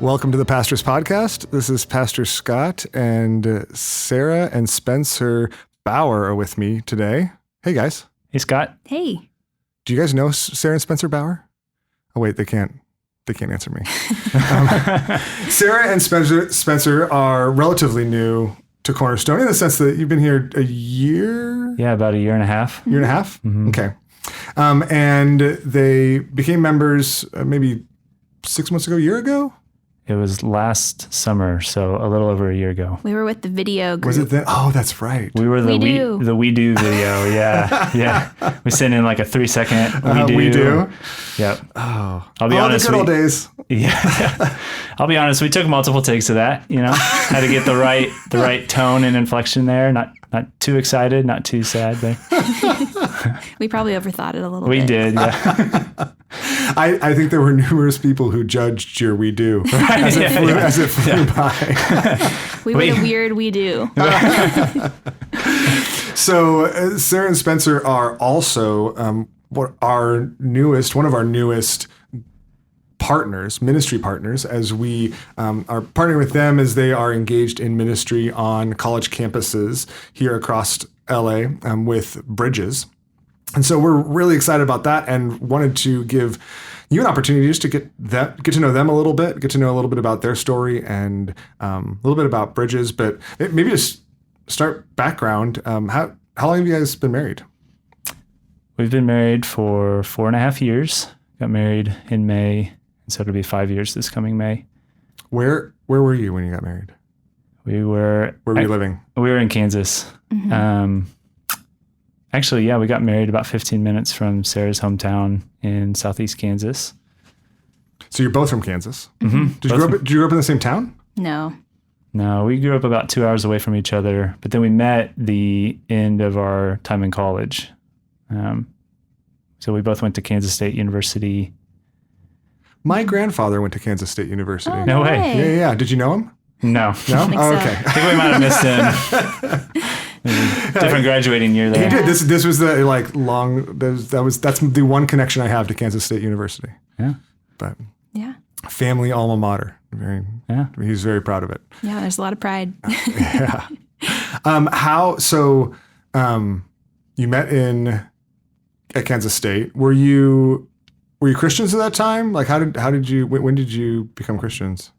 Welcome to the Pastor's Podcast. This is Pastor Scott, and Sara and Spencer Bauer are with me today. Hey, guys. Hey, Scott. Hey. Do you guys know Sara and Spencer Bauer? Oh, wait, they can't answer me. Sara and Spencer are relatively new to Cornerstone in the sense that you've been here a year? Yeah, about a year and a half. Year and a half? Mm-hmm. Okay. And they became members maybe 6 months ago, a year ago? It was last summer, so a little over a year ago. We were with the video group. Was it then? Oh, that's right. We were the We Do video. Yeah. We sent in like a 3-second We Do. Yep. Oh, I'll be honest. The good old days. Yeah. I'll be honest. We took multiple takes of that. Had to get the right tone and inflection there. Not too excited, not too sad there. We probably overthought it a little bit. We did. Yeah. I think there were numerous people who judged your We Do as it flew by. We were the weird We Do. So Sara and Spencer are also one of our newest partners, ministry partners, as we are partnering with them as they are engaged in ministry on college campuses here across LA with Bridges. And so we're really excited about that and wanted to give you an opportunity just to get to know them a little bit, get to know a little bit about their story and a little bit about Bridges. But maybe just start background. How long have you guys been married? We've been married for 4.5 years. Got married in May, and so it'll be 5 years this coming May. Where were you when you got married? Where were you living? We were in Kansas. Mm-hmm. Actually, yeah, we got married about 15 minutes from Sara's hometown in southeast Kansas. So you're both from Kansas? Mm-hmm. Did you grow up in the same town? No, we grew up about 2 hours away from each other, but then we met the end of our time in college. So we both went to Kansas State University. My grandfather went to Kansas State University. Oh, no way. Yeah. Did you know him? No? Oh, okay. I think we might have missed him. Different graduating year there. He did. This was the that's the one connection I have to Kansas State University. Yeah. But yeah, family alma mater. He's very proud of it. Yeah, there's a lot of pride. Yeah. You met at Kansas State. Were you Christians at that time? Like when did you become Christians?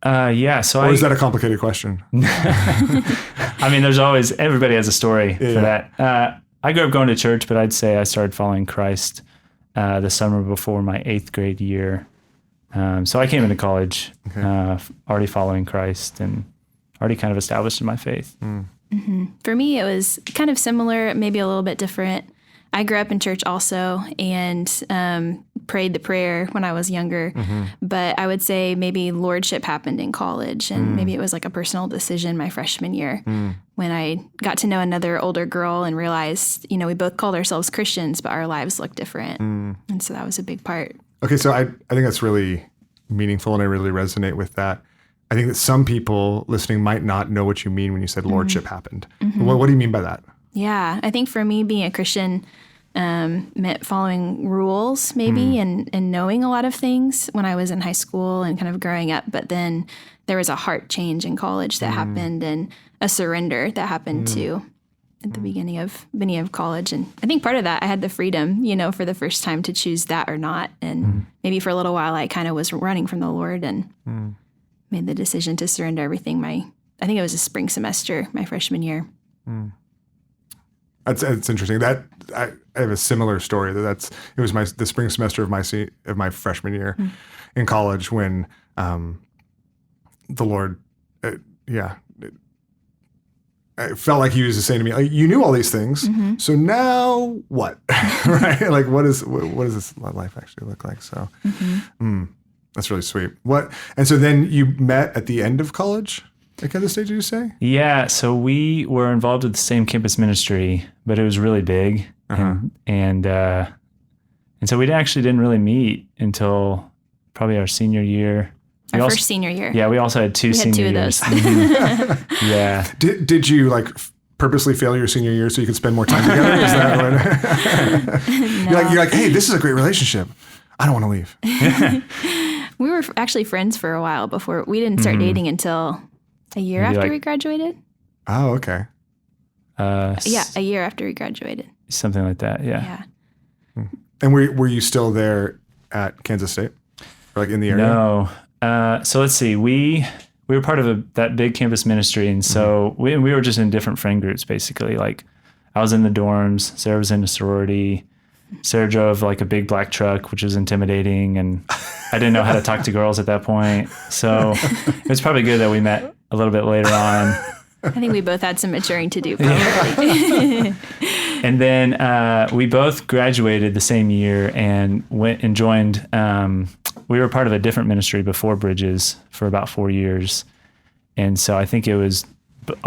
Yeah. So is that a complicated question? I mean, everybody has a story for that. I grew up going to church, but I'd say I started following Christ the summer before my 8th grade year. So I came into college already following Christ and already kind of established in my faith. Mm-hmm. For me, it was kind of similar, maybe a little bit different. I grew up in church also and prayed the prayer when I was younger. Mm-hmm. But I would say maybe lordship happened in college, and maybe it was like a personal decision my freshman year when I got to know another older girl and realized, we both called ourselves Christians, but our lives looked different. And so that was a big part. Okay, so I think that's really meaningful, and I really resonate with that. I think that some people listening might not know what you mean when you said lordship happened. Mm-hmm. What do you mean by that? Yeah, I think for me, being a Christian meant following rules maybe and knowing a lot of things when I was in high school and kind of growing up. But then there was a heart change in college that happened and a surrender that happened too at the beginning of college. And I think part of that, I had the freedom, for the first time to choose that or not. And maybe for a little while, I kind of was running from the Lord and made the decision to surrender everything. I think it was a spring semester, my freshman year. It's interesting. That I have a similar story. It was the spring semester of my freshman year in college when the Lord, I felt like He was just saying to me, "You knew all these things, so now what?" Right? Like, what does this life actually look like? So, that's really sweet. And so then you met at the end of college. At Kansas State, did you say? Yeah, so we were involved with the same campus ministry, but it was really big, and so we actually didn't really meet until probably our senior year. Our first senior year. Yeah, we also had two senior years. We had 2 of those. Yeah. Did you purposely fail your senior year so you could spend more time together? Is that what? No. You're like, hey, this is a great relationship. I don't want to leave. We were actually friends for a while before. We didn't start dating until a year Maybe after we graduated. Oh, okay. Yeah, a year after we graduated. Something like that. Yeah. Yeah. And were you still there at Kansas State? Or like in the area? No. So let's see. We were part of that big campus ministry, and so we were just in different friend groups, basically. Like I was in the dorms, Sarah was in a sorority. Sarah drove like a big black truck, which was intimidating, and I didn't know how to talk to girls at that point. So it was probably good that we met a little bit later on. I think we both had some maturing to do, probably. And then we both graduated the same year and went and joined. We were part of a different ministry before Bridges for about 4 years. And so I think it was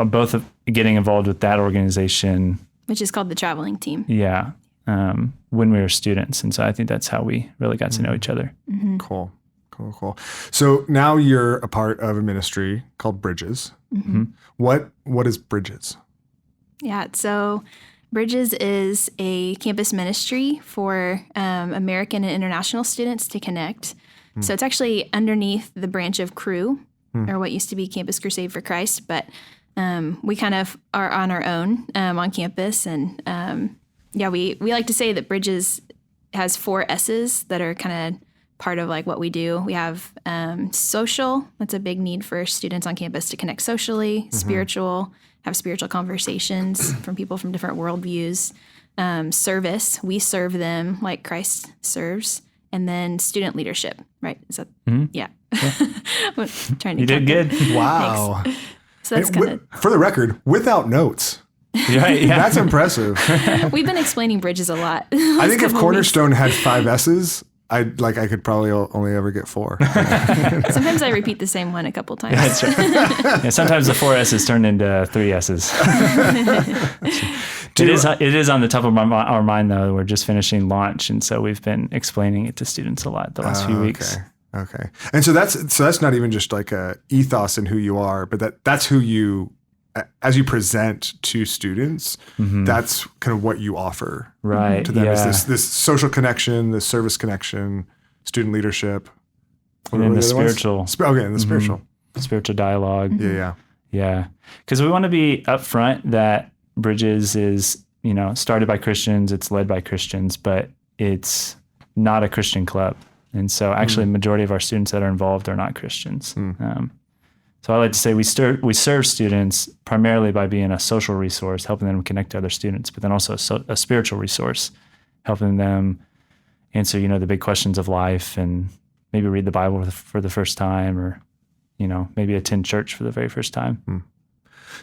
both of getting involved with that organization. Which is called the traveling team. Yeah. When we were students. And so I think that's how we really got to know each other. Mm-hmm. Cool. So now you're a part of a ministry called Bridges. Mm-hmm. What is Bridges? Yeah, so Bridges is a campus ministry for American and international students to connect. So it's actually underneath the branch of Cru, or what used to be Campus Crusade for Christ, but we kind of are on our own on campus. And we like to say that Bridges has 4 S's that are kind of part of like what we do. We have social. That's a big need for students on campus to connect socially. Spiritual, have spiritual conversations from people from different worldviews. Service, we serve them like Christ serves. And then student leadership, right? Is that, yeah. Trying to You did good. Wow. Thanks. So that's kind of, for the record, without notes. Right, yeah. That's impressive. we've been explaining Bridges a lot. I think if Cornerstone had 5 S's, I could probably only ever get 4. Sometimes I repeat the same one a couple times. Yeah, that's right. Yeah, sometimes the 4 S's turn into 3 S's. It is on the top of our mind, though. We're just finishing launch, and so we've been explaining it to students a lot the last few weeks. Okay. And so that's not even just like a ethos in who you are, but that's who you, as you present to students, that's kind of what you offer to them. Is this social connection, this service connection, student leadership, and then the spiritual. The spiritual. Spiritual dialogue. Yeah. Because we want to be upfront that Bridges is, started by Christians, it's led by Christians, but it's not a Christian club. And so actually the majority of our students that are involved are not Christians. So I like to say we serve students primarily by being a social resource, helping them connect to other students, but then also a spiritual resource, helping them answer, the big questions of life and maybe read the Bible for the first time, or, maybe attend church for the very first time.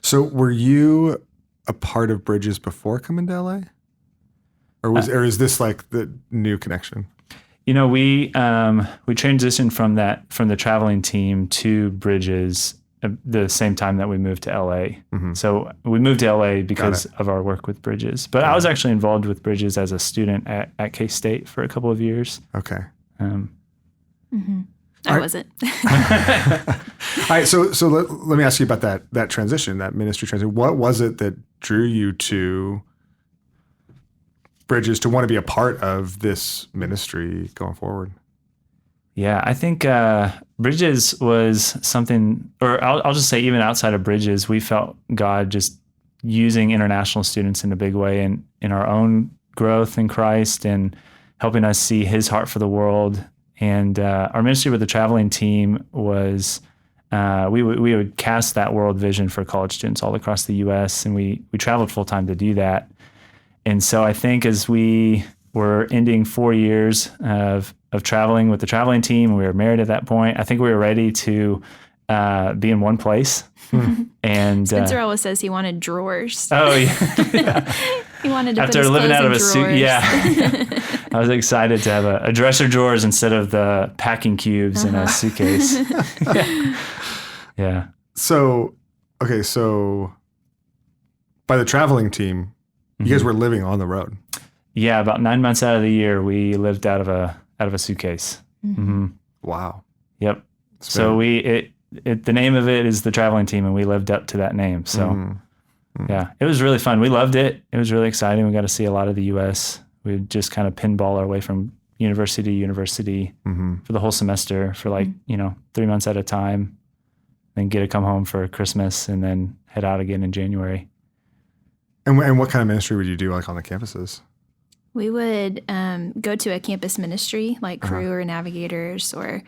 So were you a part of Bridges before coming to LA? Or is this like the new connection? We transitioned from the traveling team to Bridges the same time that we moved to LA. So we moved to LA because of our work with Bridges. But I was actually involved with Bridges as a student at K-State for a couple of years. Okay. I wasn't. All right. So let me ask you about that transition, that ministry transition. What was it that drew you to Bridges to want to be a part of this ministry going forward? Yeah, I think Bridges was something, or I'll just say even outside of Bridges, we felt God just using international students in a big way in our own growth in Christ and helping us see his heart for the world. And our ministry with the traveling team was we would cast that world vision for college students all across the U.S., and we traveled full time to do that. And so I think as we were ending 4 years of traveling with the traveling team, and we were married at that point, I think we were ready to be in one place. And Spencer always says he wanted drawers. Oh yeah. He wanted to after put his living out of a drawers. suit. Yeah. I was excited to have a dresser drawers instead of the packing cubes in a suitcase. Yeah. So by the traveling team, you guys were living on the road. Yeah, about 9 months out of the year, we lived out of a suitcase. Wow. Yep. So the name of it is the traveling team, and we lived up to that name. So yeah, it was really fun. We loved it. It was really exciting. We got to see a lot of the U.S. We just kind of pinball our way from university to university for the whole semester for 3 months at a time, then get to come home for Christmas and then head out again in January. And what kind of ministry would you do like on the campuses? We would go to a campus ministry like Crew or Navigators or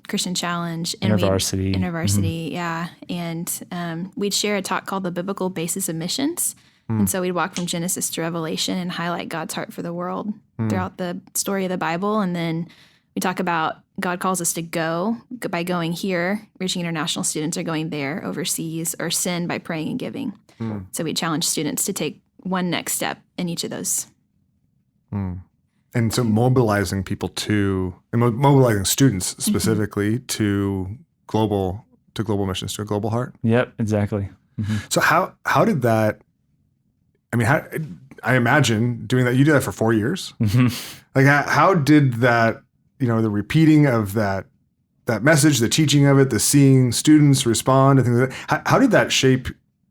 Christian Challenge. And InterVarsity, yeah. And we'd share a talk called The Biblical Basis of Missions. And so we'd walk from Genesis to Revelation and highlight God's heart for the world throughout the story of the Bible. And then we talk about God calls us to go by going here, reaching international students, or going there overseas, or send by praying and giving. So we challenge students to take one next step in each of those. And so mobilizing people mobilizing students specifically to global missions, to a global heart. Yep, exactly. So how did that? I mean, I imagine doing that. You did that for 4 years. Like, how did that? The repeating of that message, the teaching of it, the seeing students respond, and things like that. How did that shape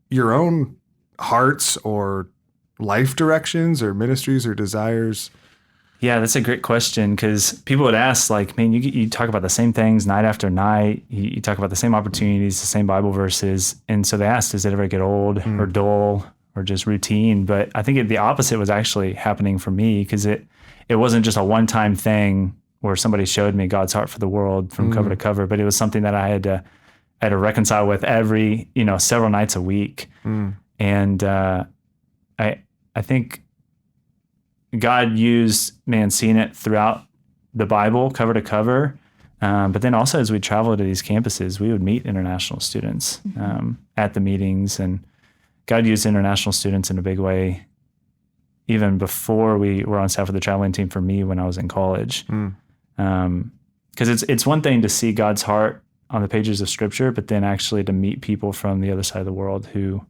your own hearts or life directions or ministries or desires? Yeah, that's a great question, because people would ask, like, man, you talk about the same things night after night. You talk about the same opportunities, the same Bible verses. And so they asked, does it ever get old or dull or just routine? But I think the opposite was actually happening for me, because it wasn't just a one-time thing where somebody showed me God's heart for the world from cover to cover, but it was something that I had to reconcile with every, several nights a week. And I think God used, seeing it throughout the Bible, cover to cover. But then also as we travel to these campuses, we would meet international students at the meetings. And God used international students in a big way, even before we were on staff with the traveling team for me when I was in college. Because it's one thing to see God's heart on the pages of Scripture, but then actually to meet people from the other side of the world who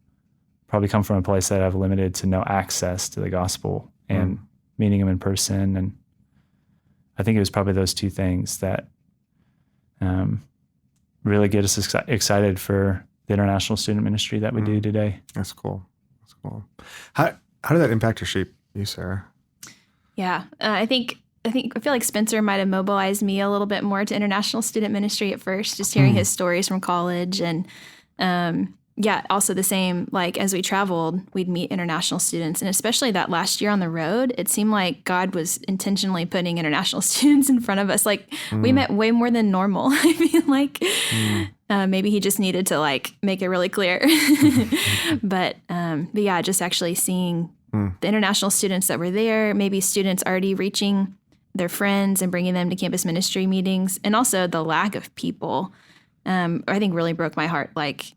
probably come from a place that have limited to no access to the gospel, and meeting them in person. And I think it was probably those two things that really get us excited for the international student ministry that we do today. That's cool. How did that impact or shape you, Sarah? Yeah, I feel like Spencer might have mobilized me a little bit more to international student ministry at first, just hearing his stories from college. And also the same, like as we traveled, we'd meet international students. And especially that last year on the road, it seemed like God was intentionally putting international students in front of us. Like we met way more than normal. I feel like maybe he just needed to like make it really clear. But yeah, just actually seeing the international students that were there, maybe students already reaching their friends and bringing them to campus ministry meetings, and also the lack of people, I think really broke my heart. Like,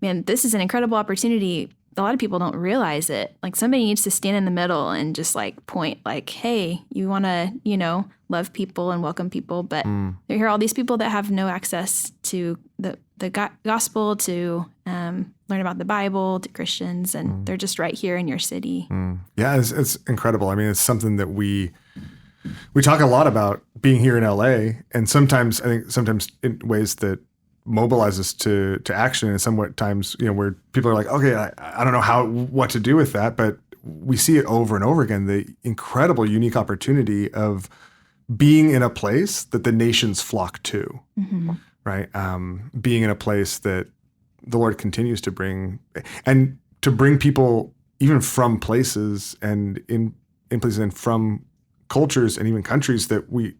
man, this is an incredible opportunity. A lot of people don't realize it. Like somebody needs to stand in the middle and just like point like, hey, you want to, love people and welcome people. But here are all these people that have no access to the gospel, to learn about the Bible, to Christians, and they're just right here in your city. Yeah, it's incredible. I mean, it's something that we talk a lot about being here in LA, and sometimes in ways that mobilize us to action, and sometimes where people are like, okay, I don't know what to do with that, but we see it over and over again, the incredible unique opportunity of being in a place that the nations flock to, right? Being in a place that the Lord continues to bring, and to bring people even from places and in places and from cultures and even countries that we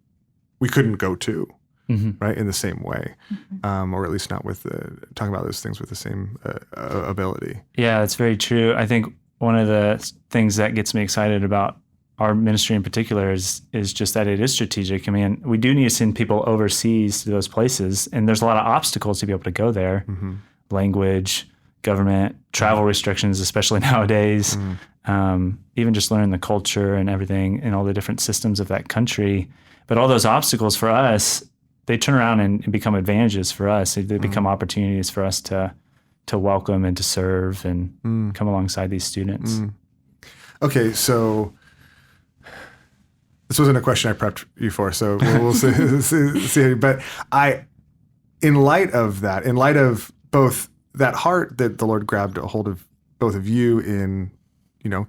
couldn't go to, right, in the same way, or at least not with talking about those things with the same ability. Yeah, that's very true. I think one of the things that gets me excited about our ministry in particular is just that it is strategic. I mean, we do need to send people overseas to those places, and there's a lot of obstacles to be able to go there. Language, government, travel restrictions, especially nowadays, even just learning the culture and everything and all the different systems of that country. But all those obstacles for us, they turn around and become advantages for us. They become opportunities for us to welcome and to serve and come alongside these students. Okay, so this wasn't a question I prepped you for, so we'll see. But in light of that, in light of both that heart that the Lord grabbed a hold of both of you in,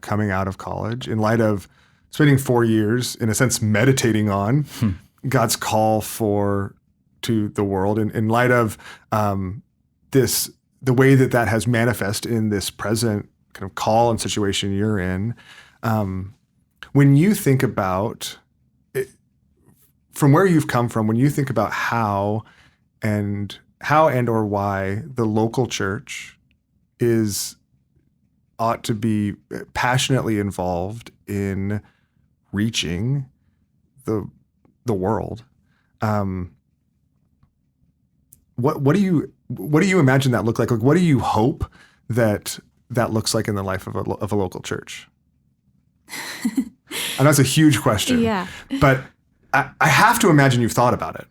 coming out of college, in light of spending 4 years, in a sense, meditating on God's call to the world in light of the way that has manifest in this present kind of call and situation you're in. When you think about it, from where you've come from, when you think about how and or why the local church ought to be passionately involved in reaching the world, what do you imagine that look like? Like, what do you hope that looks like in the life of a local church? I know it's a huge question. Yeah. But I have to imagine you've thought about it.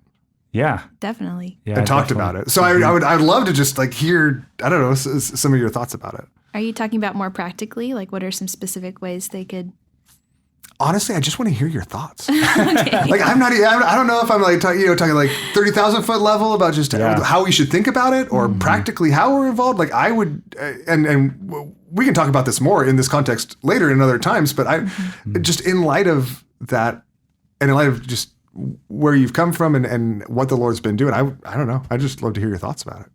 Yeah. Definitely. Yeah. And talked about it. So I'd love to just like hear, I don't know, some of your thoughts about it. Are you talking about more practically? Like, what are some specific ways they could? Honestly, I just want to hear your thoughts. Okay. Like, I don't know if I'm like, talking like 30,000 foot level about just how we should think about it, or practically how we're involved. Like, I would, and we can talk about this more in this context later in other times, but just in light of that, and in light of just where you've come from and what the Lord's been doing, I don't know. I just love to hear your thoughts about it.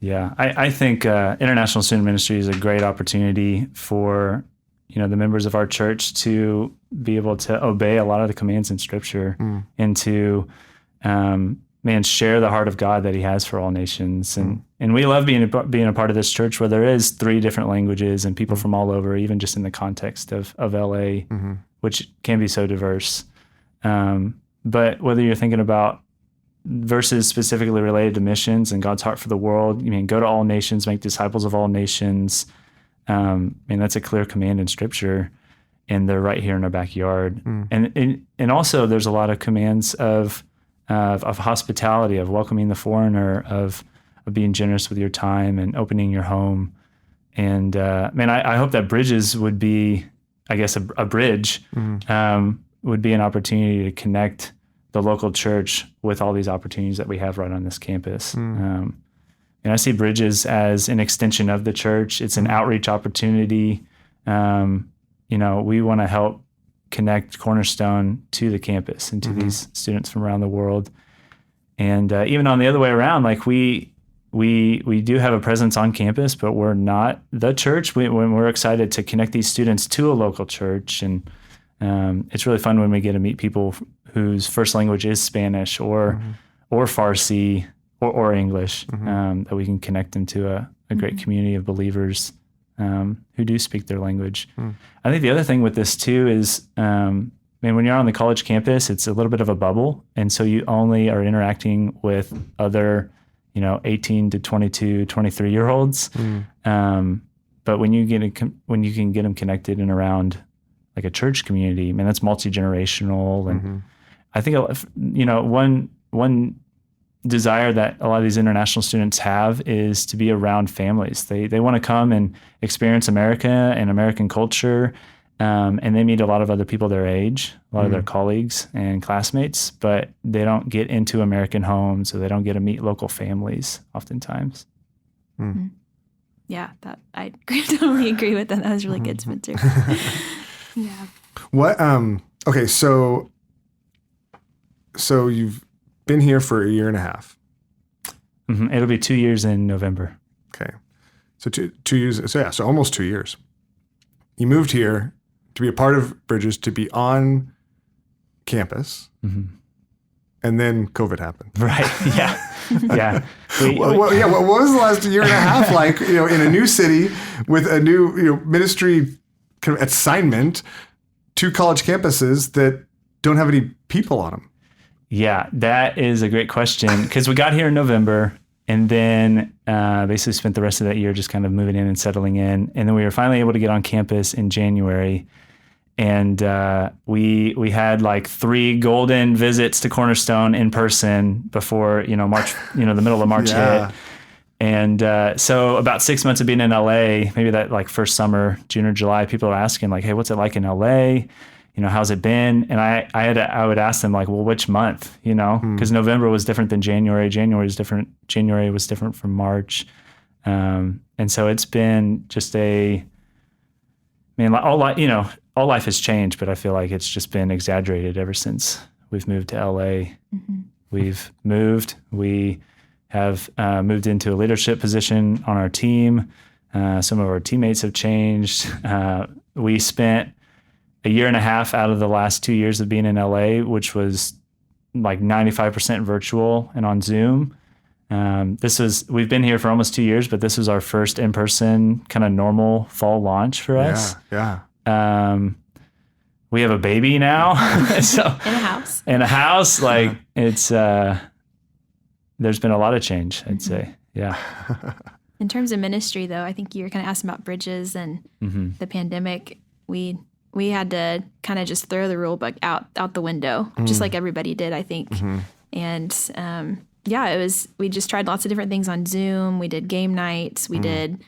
Yeah, I think international student ministry is a great opportunity for the members of our church to be able to obey a lot of the commands in Scripture and to share the heart of God that He has for all nations. And we love being a part of this church where there is 3 different languages and people from all over, even just in the context of LA, which can be so diverse. But whether you're thinking about verses specifically related to missions and God's heart for the world, go to all nations, make disciples of all nations. That's a clear command in Scripture, and they're right here in our backyard. And also there's a lot of commands of hospitality, of welcoming the foreigner, of being generous with your time and opening your home. And I hope that Bridges would be, I guess, a bridge, would be an opportunity to connect the local church with all these opportunities that we have right on this campus. And I see Bridges as an extension of the church. It's an outreach opportunity. We want to help connect Cornerstone to the campus and to these students from around the world. And even on the other way around, like we do have a presence on campus, but we're not the church. We're excited to connect these students to a local church. And it's really fun when we get to meet people whose first language is Spanish or Farsi, or English, that we can connect them to a great community of believers who do speak their language. I think the other thing with this too is, when you're on the college campus, it's a little bit of a bubble. And so you only are interacting with other, 18 to 22, 23-year-olds. But when you can get them connected and around like a church community, that's multi-generational. And I think, one desire that a lot of these international students have is to be around families. They want to come and experience America and American culture, and they meet a lot of other people their age, a lot of their colleagues and classmates, but they don't get into American homes, so they don't get to meet local families oftentimes. Yeah, that I totally agree with that. That was really good, Spencer. Yeah. What? Okay, so you've been here for a year and a half. It'll be 2 years in November. Okay. So 2 years. So almost 2 years. You moved here to be a part of Bridges, to be on campus. And then COVID happened. Right. Yeah. Yeah. What was the last year and a half like, in a new city with a new, ministry kind of assignment to college campuses that don't have any people on them? Yeah, that is a great question, because we got here in November and then basically spent the rest of that year just kind of moving in and settling in. And then we were finally able to get on campus in January. And we had like 3 golden visits to Cornerstone in person before, March, the middle of March hit. And so about 6 months of being in LA, maybe that like first summer, June or July, people are asking like, hey, what's it like in LA? How's it been? And I would ask them like, well, which month, because November was different than January. January was different from March. And so it's been just all life has changed, but I feel like it's just been exaggerated ever since we've moved to LA. We've moved. We have moved into a leadership position on our team. Some of our teammates have changed. We spent a year and a half out of the last 2 years of being in LA, which was like 95% virtual and on Zoom. We've been here for almost 2 years, but this was our first in-person kind of normal fall launch for us. Yeah. We have a baby now. So in a house, like it's, there's been a lot of change, I'd say. Yeah. In terms of ministry, though, I think you were kind of asking about bridges and the pandemic. We had to kind of just throw the rule book out the window, just like everybody did, I think. And we just tried lots of different things on Zoom. We did game nights. We did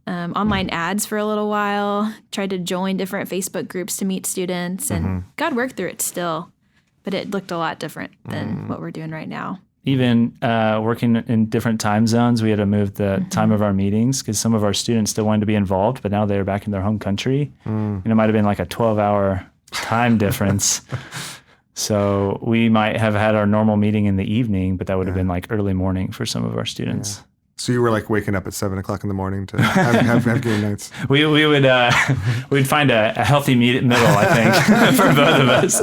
online ads for a little while, tried to join different Facebook groups to meet students, and God worked through it still, but it looked a lot different than what we're doing right now. Even working in different time zones, we had to move the time of our meetings because some of our students still wanted to be involved, but now they're back in their home country. And it might have been like a 12-hour time difference. So we might have had our normal meeting in the evening, but that would have been like early morning for some of our students. So you were like waking up at 7 o'clock in the morning to have game nights. We'd find a healthy middle, I think, for both of us.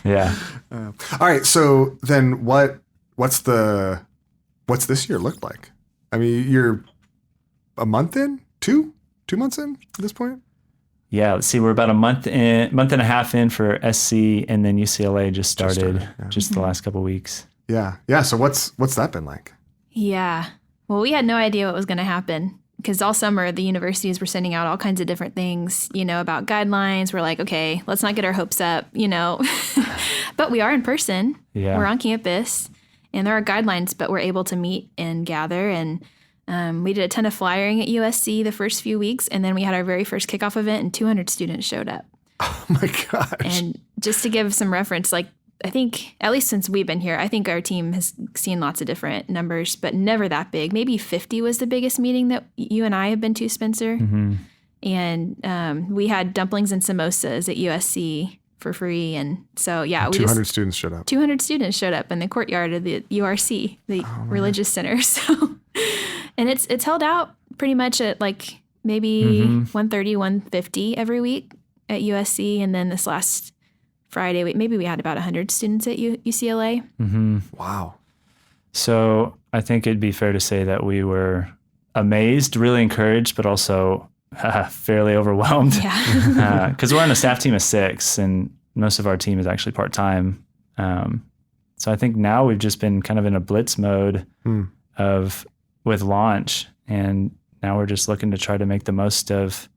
Yeah. All right. So then what's this year look like? I mean, you're a month in, two months in at this point? Yeah, let's see. We're about a month and a half in for SC, and then UCLA just started the last couple of weeks. Yeah. Yeah. So what's that been like? Yeah. Well, we had no idea what was going to happen because all summer the universities were sending out all kinds of different things, about guidelines. We're like, okay, let's not get our hopes up, but we are in person. Yeah. We're on campus and there are guidelines, but we're able to meet and gather. And we did a ton of flyering at USC the first few weeks. And then we had our very first kickoff event and 200 students showed up. Oh my gosh. And just to give some reference, like, I think, at least since we've been here, I think our team has seen lots of different numbers, but never that big. Maybe 50 was the biggest meeting that you and I have been to, Spencer. And we had dumplings and samosas at USC for free. And so, 200 students showed up. 200 students showed up in the courtyard of the URC, the religious center. So, and it's held out pretty much at like maybe 130, 150 every week at USC. And then this last Friday, maybe we had about 100 students at UCLA. Wow. So I think it'd be fair to say that we were amazed, really encouraged, but also fairly overwhelmed. Yeah. Because we're on a staff team of 6, and most of our team is actually part-time. So I think now we've just been kind of in a blitz mode with launch, and now we're just looking to try to make the most of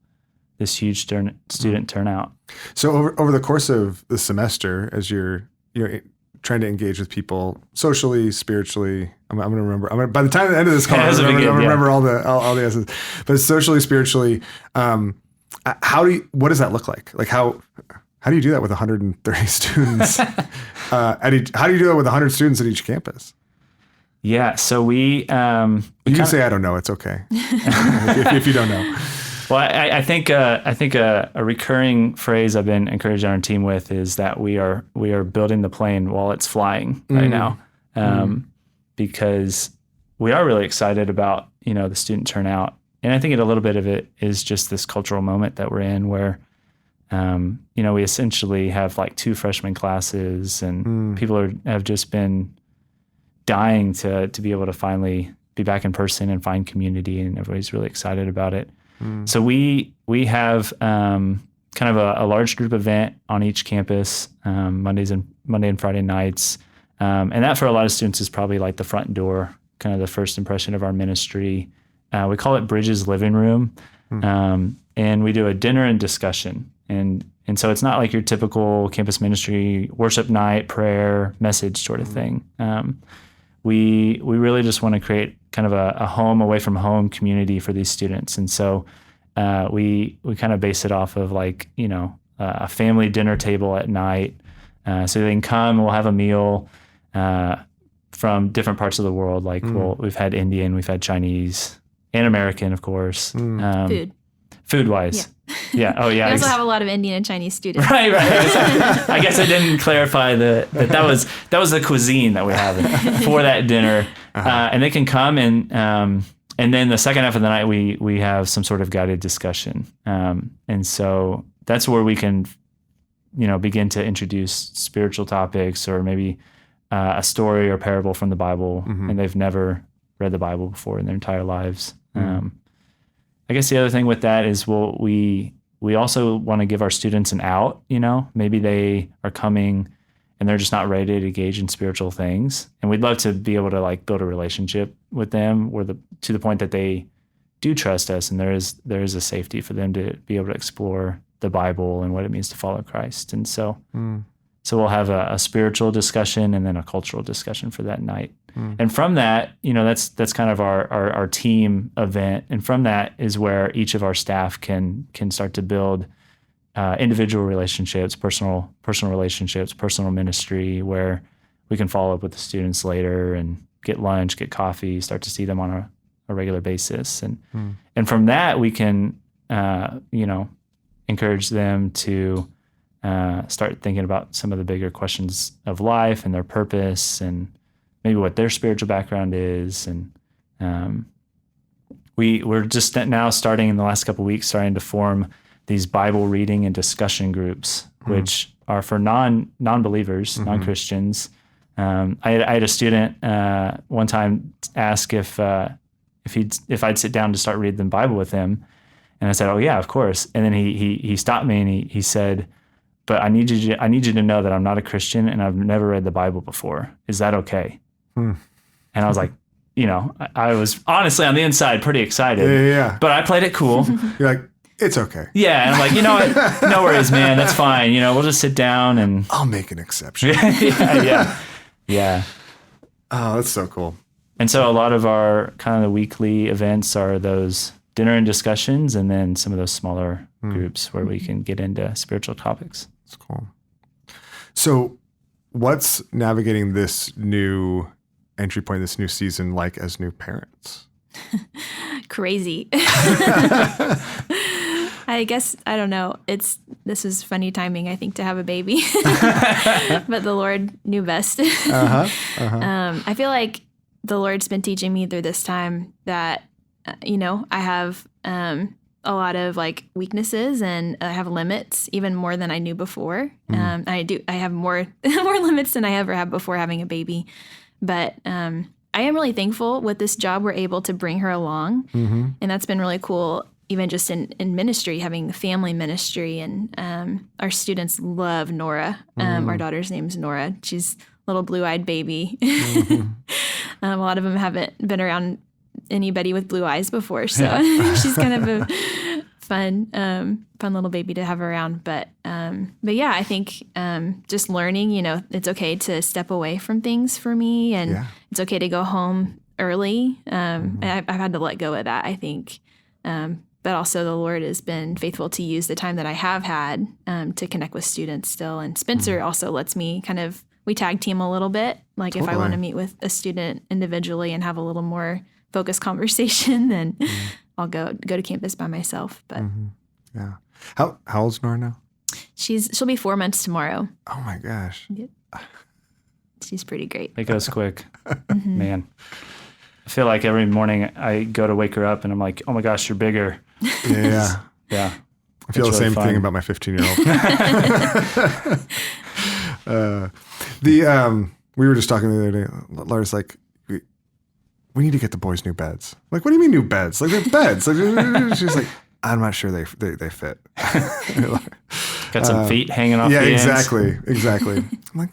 this huge student turnout. So over the course of the semester, as you're trying to engage with people socially, spiritually, I'm going to remember. By the time the end of this call, I'm going to remember all the S's. But socially, spiritually, what does that look like? Like how do you do that with 130 students? How do you do that with 100 students at each campus? Yeah, so we. You can say I don't know. It's okay if you don't know. Well, I think a recurring phrase I've been encouraging our team with is that we are building the plane while it's flying right now, because we are really excited about the student turnout, and I think a little bit of it is just this cultural moment that we're in where we essentially have like 2 freshman classes, and people have just been dying to be able to finally be back in person and find community, and everybody's really excited about it. So we have kind of a large group event on each campus, Monday and Friday nights. And that for a lot of students is probably like the front door, kind of the first impression of our ministry. We call it Bridges Living Room. And we do a dinner and discussion. And so it's not like your typical campus ministry worship night, prayer, message sort of thing. We really just want to create kind of a home away from home community for these students. And so we kind of base it off of like, a family dinner table at night. So they can come, we'll have a meal from different parts of the world. Like we've had Indian, we've had Chinese and American, of course. Food-wise. Yeah. Oh, yeah. We also have a lot of Indian and Chinese students. Right. I guess I didn't clarify that was the cuisine that we have for that dinner. And they can come and then the second half of the night, we have some sort of guided discussion. And so that's where we can, begin to introduce spiritual topics or maybe a story or parable from the Bible, and they've never read the Bible before in their entire lives. I guess the other thing with that is, we also want to give our students an out. Maybe they are coming and they're just not ready to engage in spiritual things, and we'd love to be able to like build a relationship with them, to the point that they do trust us, and there is a safety for them to be able to explore the Bible and what it means to follow Christ. And so we'll have a spiritual discussion and then a cultural discussion for that night. And from that, that's kind of our team event. And from that is where each of our staff can start to build individual relationships, personal relationships, personal ministry, where we can follow up with the students later and get lunch, get coffee, start to see them on a regular basis. And from that, we can, encourage them to start thinking about some of the bigger questions of life and their purpose and maybe what their spiritual background is. And we're just now starting in the last couple of weeks, starting to form these Bible reading and discussion groups, which are for non-believers, non-Christians. I had a student one time ask if I'd sit down to start reading the Bible with him, and I said, "Oh yeah, of course." And then he stopped me and he said, "But I need you to know that I'm not a Christian and I've never read the Bible before. Is that okay?" And I was like, I was honestly on the inside pretty excited. Yeah. But I played it cool. You're like, it's okay. Yeah, and I'm like, what? No worries, man. That's fine. We'll just sit down and I'll make an exception. Yeah. Oh, that's so cool. And so a lot of our kind of the weekly events are those dinner and discussions, and then some of those smaller groups where we can get into spiritual topics. That's cool. So what's navigating this new entry point, this new season like as new parents? Crazy. I guess, I don't know. This is funny timing, I think, to have a baby, but the Lord knew best. I feel like the Lord's been teaching me through this time that, I have a lot of like weaknesses and I have limits, even more than I knew before. I have more limits than I ever had before having a baby. But I am really thankful with this job we're able to bring her along. And that's been really cool, even just in ministry, having the family ministry. And our students love Nora. Our daughter's name's Nora. She's a little blue-eyed baby. A lot of them haven't been around anybody with blue eyes before. So she's kind of a fun little baby to have around. But yeah, I think just learning, it's okay to step away from things for me, and it's okay to go home early. I've had to let go of that, I think. But also the Lord has been faithful to use the time that I have had to connect with students still. And Spencer also lets me we tag team a little bit. Like if I want to meet with a student individually and have a little more focused conversation, then I'll go to campus by myself. But yeah. How old's Nora now? She'll be 4 months tomorrow. Oh my gosh. Yep. She's pretty great. It goes quick. Man. I feel like every morning I go to wake her up and I'm like, oh my gosh, you're bigger. Yeah. Yeah. I feel the same thing about my 15-year-old. We were just talking the other day. Laura's like, we need to get the boys new beds. I'm like, what do you mean new beds? Like, they're beds. Like, she's like, I'm not sure they fit. Got some feet hanging off the ends. Yeah, exactly. I'm like,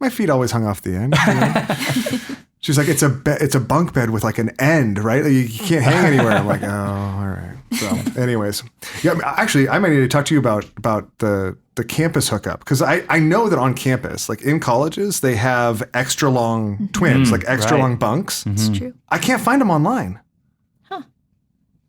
my feet always hung off the end. She's like, it's a bunk bed with like an end, right? Like, you can't hang anywhere. I'm like, oh, all right. So anyways, yeah, actually, I might need to talk to you about the campus hookup, because I know that on campus, like in colleges, they have extra long twins, like extra long bunks. It's true. I can't find them online. Huh.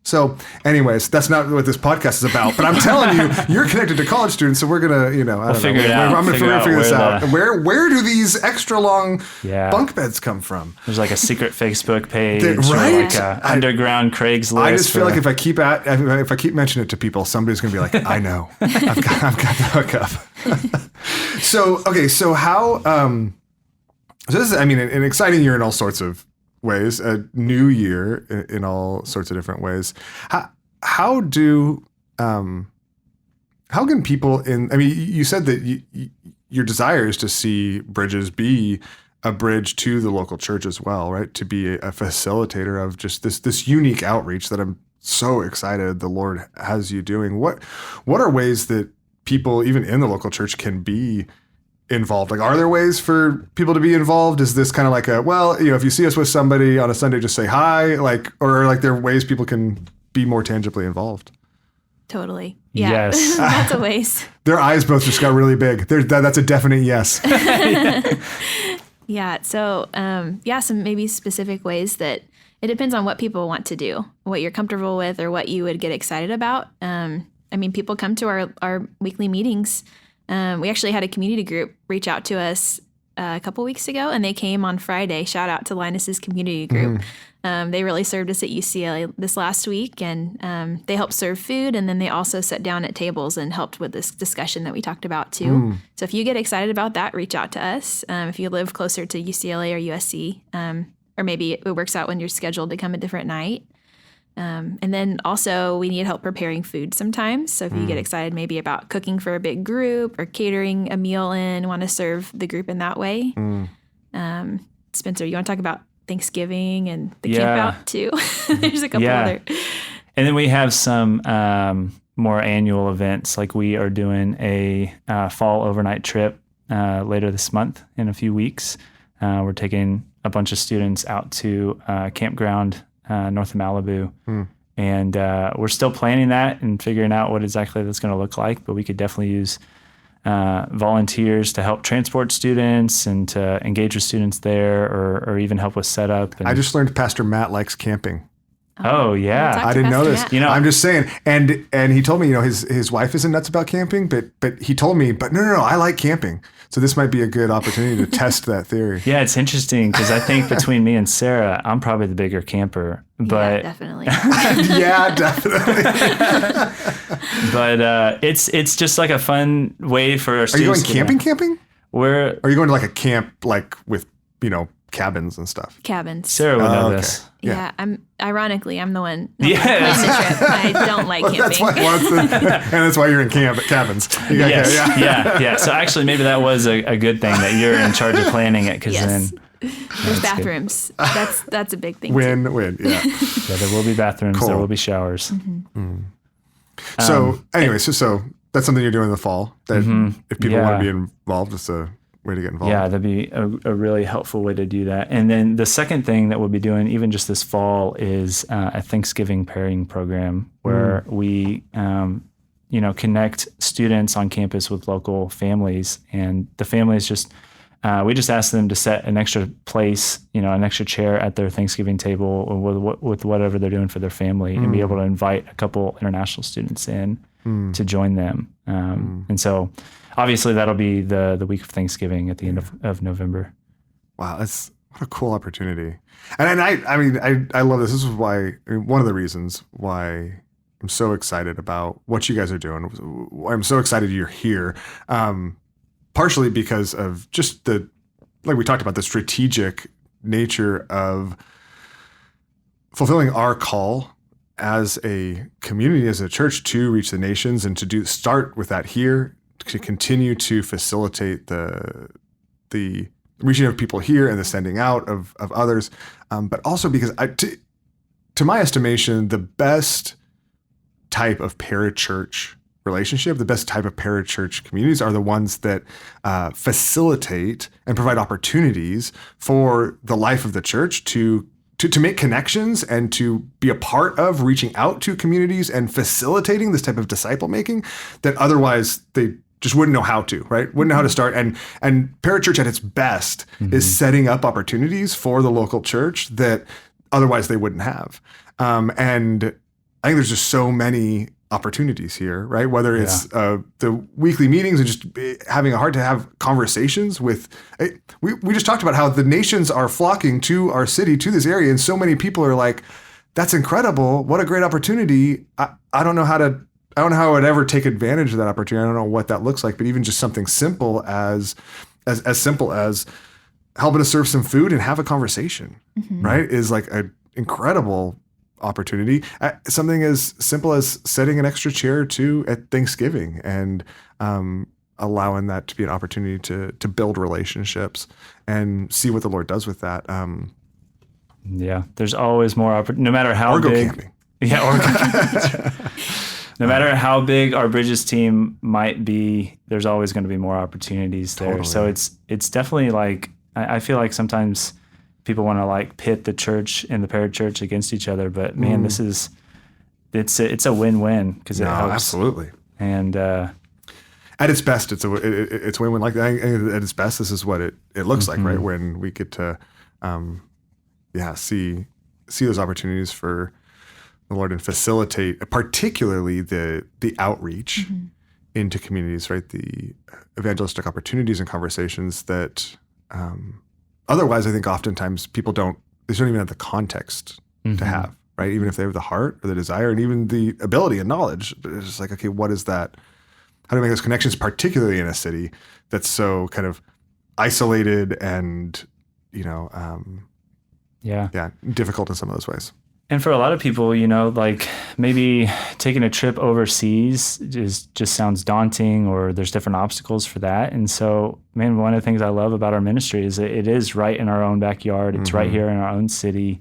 So anyways, that's not what this podcast is about, but I'm telling you, you're connected to college students. So we're going to, I don't figure know. it out. I'm going to figure this out. Where do these extra long Yeah. bunk beds come from? There's like a secret Facebook page, Right? or like a underground Craigslist. I just feel like if I keep mentioning it to people, somebody's going to be like, I know, I've got the hookup. So how, so this is, an exciting year in all sorts of ways, a new year in all sorts of different ways. How can people you said that your desire is to see Bridges be a bridge to the local church as well, right? To be a facilitator of just this unique outreach that I'm so excited the Lord has you doing. What are ways that people, even in the local church, can be involved? Like, are there ways for people to be involved? Is this kind of like if you see us with somebody on a Sunday, just say hi, or there are ways people can be more tangibly involved? Totally. Yeah. Yes. Lots of ways. Their eyes both just got really big. That's a definite yes. Yeah. So, some maybe specific ways that it depends on what people want to do, what you're comfortable with, or what you would get excited about. People come to our weekly meetings. We actually had a community group reach out to us a couple weeks ago, and they came on Friday. Shout out to Linus's community group. They really served us at UCLA this last week, and they helped serve food, and then they also sat down at tables and helped with this discussion that we talked about too. So if you get excited about that, reach out to us. If you live closer to UCLA or USC, or maybe it works out when you're scheduled to come a different night. And then also we need help preparing food sometimes. So if you get excited maybe about cooking for a big group or catering a meal in, want to serve the group in that way. Spencer, you want to talk about Thanksgiving and the camp out too? There's a couple other. And then we have some more annual events. Like we are doing a fall overnight trip later this month in a few weeks. We're taking a bunch of students out to campground north of Malibu. And we're still planning that and figuring out what exactly that's going to look like. But we could definitely use volunteers to help transport students and to engage with students there, or even help with setup. And I just learned Pastor Matt likes camping. Oh yeah, I didn't know this. Matt. I'm just saying, and he told me, his wife isn't nuts about camping, but he told me, no, I like camping. So this might be a good opportunity to test that theory. Yeah, it's interesting because I think between me and Sarah, I'm probably the bigger camper. But definitely. Yeah, definitely. But it's just like a fun way for our Are you students. going camping? Or are you going to like a camp with cabins and stuff? Cabins. Sarah would know okay. this. Yeah, I'm the one Yes. planning the trip. I don't like camping. And that's why you're in cabins. You got Yes. yeah. Yeah. So actually, maybe that was a good thing that you're in charge of planning it, because Yes. then There's bathrooms. That's a big thing. Win. Yeah. there will be bathrooms, Cool. there will be showers. So anyway, so that's something you're doing in the fall. That if people want to be involved, it's a way to get involved. Yeah, that'd be a really helpful way to do that. And then the second thing that we'll be doing, even just this fall, is a Thanksgiving pairing program where we, connect students on campus with local families, and the families we just ask them to set an extra place, an extra chair at their Thanksgiving table or with whatever they're doing for their family, and be able to invite a couple international students in to join them. And so obviously that'll be the week of Thanksgiving at the end of November. Wow, what a cool opportunity. And I love this. This is one of the reasons why I'm so excited about what you guys are doing. I'm so excited you're here. Partially because of just like we talked about, the strategic nature of fulfilling our call as a community, as a church, to reach the nations, and to start with that here, to continue to facilitate the reaching of people here and the sending out of others. But also because to my estimation, the best type of parachurch relationship, the best type of parachurch communities are the ones that facilitate and provide opportunities for the life of the church to make connections and to be a part of reaching out to communities and facilitating this type of disciple making that otherwise they just wouldn't know how to, right? Wouldn't know how to start. And parachurch at its best is setting up opportunities for the local church that otherwise they wouldn't have. And I think there's just so many opportunities here, right? Whether it's the weekly meetings and just having a heart to have conversations with, we just talked about how the nations are flocking to our city, to this area. And so many people are like, that's incredible. What a great opportunity. I don't know how I would ever take advantage of that opportunity. I don't know what that looks like, but even just something simple as simple as helping to serve some food and have a conversation, right? Is like an incredible opportunity. Something as simple as setting an extra chair at Thanksgiving and allowing that to be an opportunity to build relationships and see what the Lord does with that. Yeah, there's always more opportunity, no matter how or go big. Camping. Yeah, or go camping. No matter how big our Bridges team might be, there's always going to be more opportunities there. Totally. So it's definitely like, I feel like sometimes people want to like pit the church and the parachurch against each other, but man, it's a win-win because it helps. Absolutely. And at its best, it's a win-win. Like at its best, this is what it looks like, right? When we get to, see those opportunities for the Lord and facilitate, particularly the outreach into communities, right? The evangelistic opportunities and conversations that otherwise, I think oftentimes they don't even have the context to have, right? Even if they have the heart or the desire and even the ability and knowledge, but it's just like, okay, what is that? How do we make those connections, particularly in a city that's so kind of isolated and, difficult in some of those ways. And for a lot of people, like maybe taking a trip overseas just sounds daunting, or there's different obstacles for that. And so, man, one of the things I love about our ministry is that it is right in our own backyard. It's right here in our own city.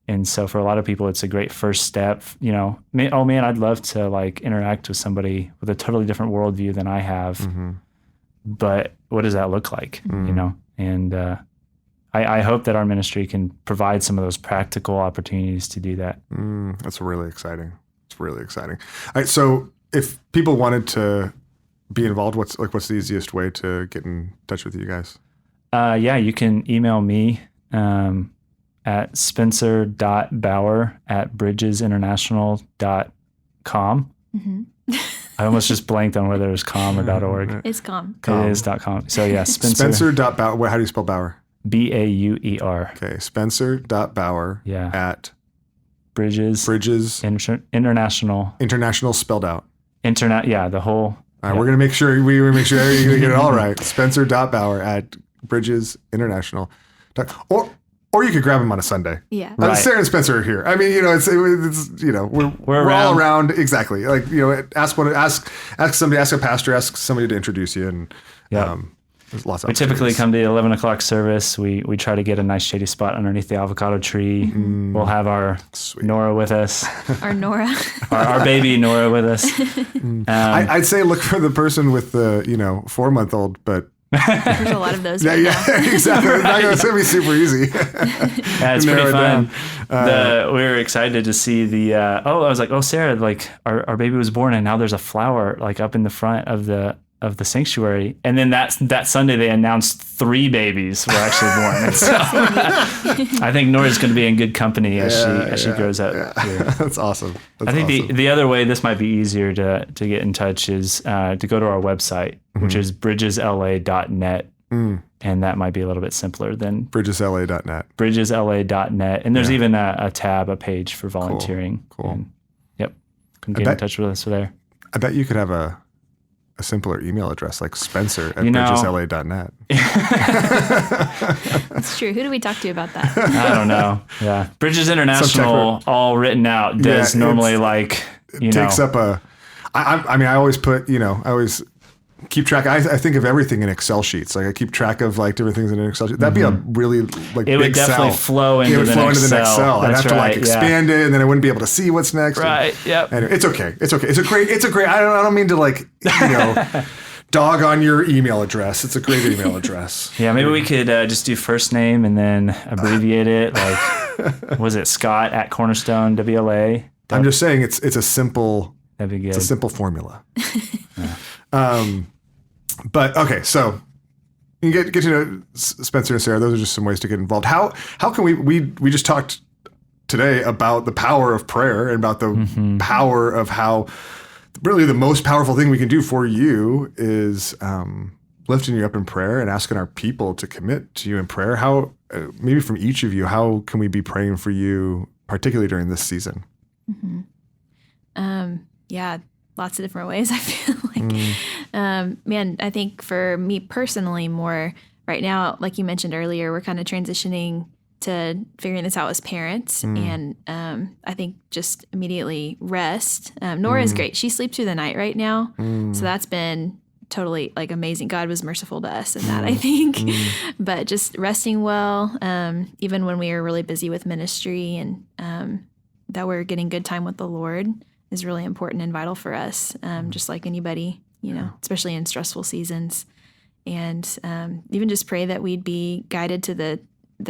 And so for a lot of people, it's a great first step. Oh man, I'd love to like interact with somebody with a totally different worldview than I have. But what does that look like? And I hope that our ministry can provide some of those practical opportunities to do that. That's really exciting. It's really exciting. All right. So if people wanted to be involved, what's the easiest way to get in touch with you guys? You can email me at spencer.bauer@bridgesinternational.com. I almost just blanked on whether it was .com or .org. It's .com. It is .com. So yeah, Spencer.Bauer. How do you spell Bauer? Bauer. Okay, Spencer.Bauer at Bridges International. International spelled out. The whole. All right, we're gonna make sure you're gonna get it all right. Spencer.Bauer at Bridges International. Or you could grab them on a Sunday. Yeah. Right. Sarah and Spencer are here. I mean, it's we're all around. Exactly. Like, ask somebody, ask a pastor, ask somebody to introduce you, and there's lots of. We typically come to the 11 o'clock service. We try to get a nice shady spot underneath the avocado tree. We'll have our Nora with us. Our Nora. our baby Nora with us. I'd say look for the person with the 4-month-old, but. There's a lot of those. Yeah, exactly. It's gonna be super easy. Yeah, it's pretty fun. We were excited to see the. I was like, Sarah, like our baby was born, and now there's a flower like up in the front of the sanctuary. And then that Sunday they announced 3 babies were actually born. And so I think Nora's going to be in good company as she grows up. Yeah. Here. That's awesome. I think the other way this might be easier to get in touch is to go to our website, which is bridgesla.net. And that might be a little bit simpler than bridgesla.net. Bridgesla.net. And there's even a page for volunteering. Cool. And, come get in touch with us there. I bet you could have a simpler email address like Spencer@bridgesla.net. That's true. Who do we talk to about that? I don't know. Yeah. Bridges International, all written out, does normally takes up I always put, I always keep track. I think of everything in Excel sheets. Like I keep track of like different things in an Excel sheet. That'd be a really like it big would definitely cell. flow into the next cell. I'd have to expand it, and then I wouldn't be able to see what's next. Right. Yep. Anyway, it's okay. It's a great. I don't mean to dog on your email address. It's a great email address. Yeah. Maybe we could just do first name and then abbreviate it. Like, was it Scott at Cornerstone WLA? I'm just saying it's a simple. That'd be good. It's a simple formula. But okay, so you get to know Spencer and Sarah. Those are just some ways to get involved. How can we just talked today about the power of prayer and about the power of how really the most powerful thing we can do for you is lifting you up in prayer and asking our people to commit to you in prayer. How, maybe from each of you, how can we be praying for you, particularly during this season? Yeah, lots of different ways, I feel like. Man, I think for me personally, more right now, like you mentioned earlier, we're kind of transitioning to figuring this out as parents. And I think just immediately rest. Nora's great. She sleeps through the night right now. So that's been totally like amazing. God was merciful to us in that, I think. But just resting well, even when we are really busy with ministry, and that we're getting good time with the Lord is really important and vital for us, just like anybody, especially in stressful seasons. And even just pray that we'd be guided to the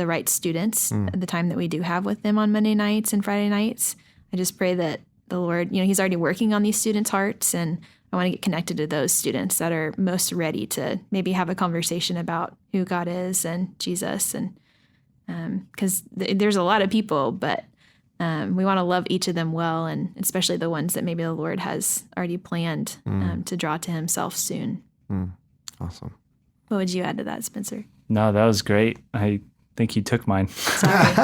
right students at the time that we do have with them on Monday nights and Friday nights. I just pray that the Lord, He's already working on these students' hearts, and I want to get connected to those students that are most ready to maybe have a conversation about who God is and Jesus. And because there's a lot of people, but we want to love each of them well, and especially the ones that maybe the Lord has already planned to draw to himself soon. Awesome. What would you add to that, Spencer? No, that was great. I think you took mine. Sorry.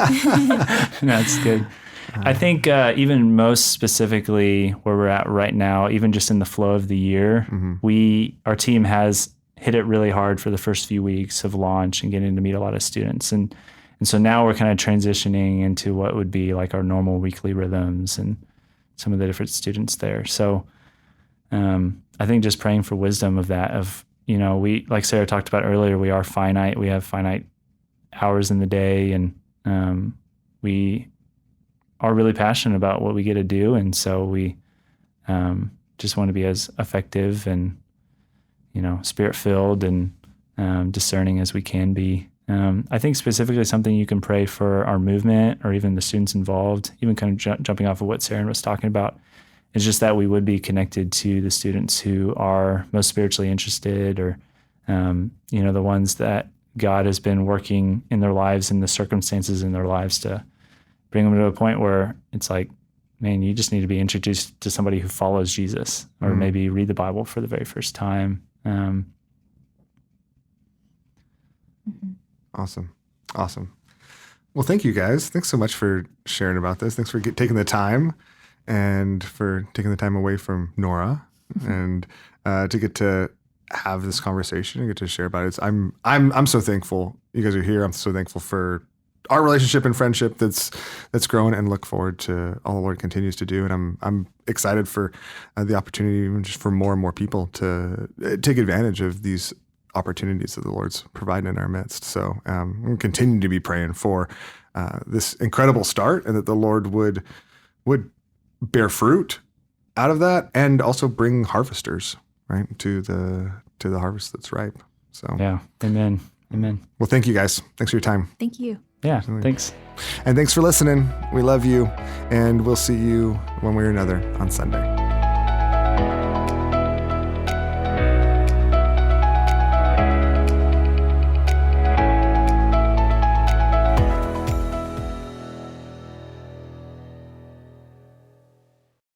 That's good. I think even most specifically where we're at right now, even just in the flow of the year, our team has hit it really hard for the first few weeks of launch and getting to meet a lot of students. And so now we're kind of transitioning into what would be like our normal weekly rhythms and some of the different students there. So I think just praying for wisdom of that, we, like Sarah talked about earlier, we are finite. We have finite hours in the day, and we are really passionate about what we get to do. And so we just want to be as effective and, spirit-filled and discerning as we can be. I think specifically something you can pray for our movement, or even the students involved, even kind of jumping off of what Sarah was talking about, is just that we would be connected to the students who are most spiritually interested, or, the ones that God has been working in their lives and the circumstances in their lives to bring them to a point where it's like, man, you just need to be introduced to somebody who follows Jesus, or maybe read the Bible for the very first time. Awesome. Well, thank you guys. Thanks so much for sharing about this. Thanks for taking the time, and for taking the time away from Nora, and to get to have this conversation and get to share about it. I'm so thankful you guys are here. I'm so thankful for our relationship and friendship that's grown, and look forward to all the Lord continues to do. And I'm excited for the opportunity, even just for more and more people to take advantage of these opportunities that the Lord's providing in our midst. So we'll continue to be praying for this incredible start, and that the Lord would bear fruit out of that, and also bring harvesters, right, to the harvest that's ripe. So yeah, amen. Well, thank you guys. Thanks for your time. Thank you. Yeah, thanks. And thanks for listening. We love you, and we'll see you one way or another on Sunday.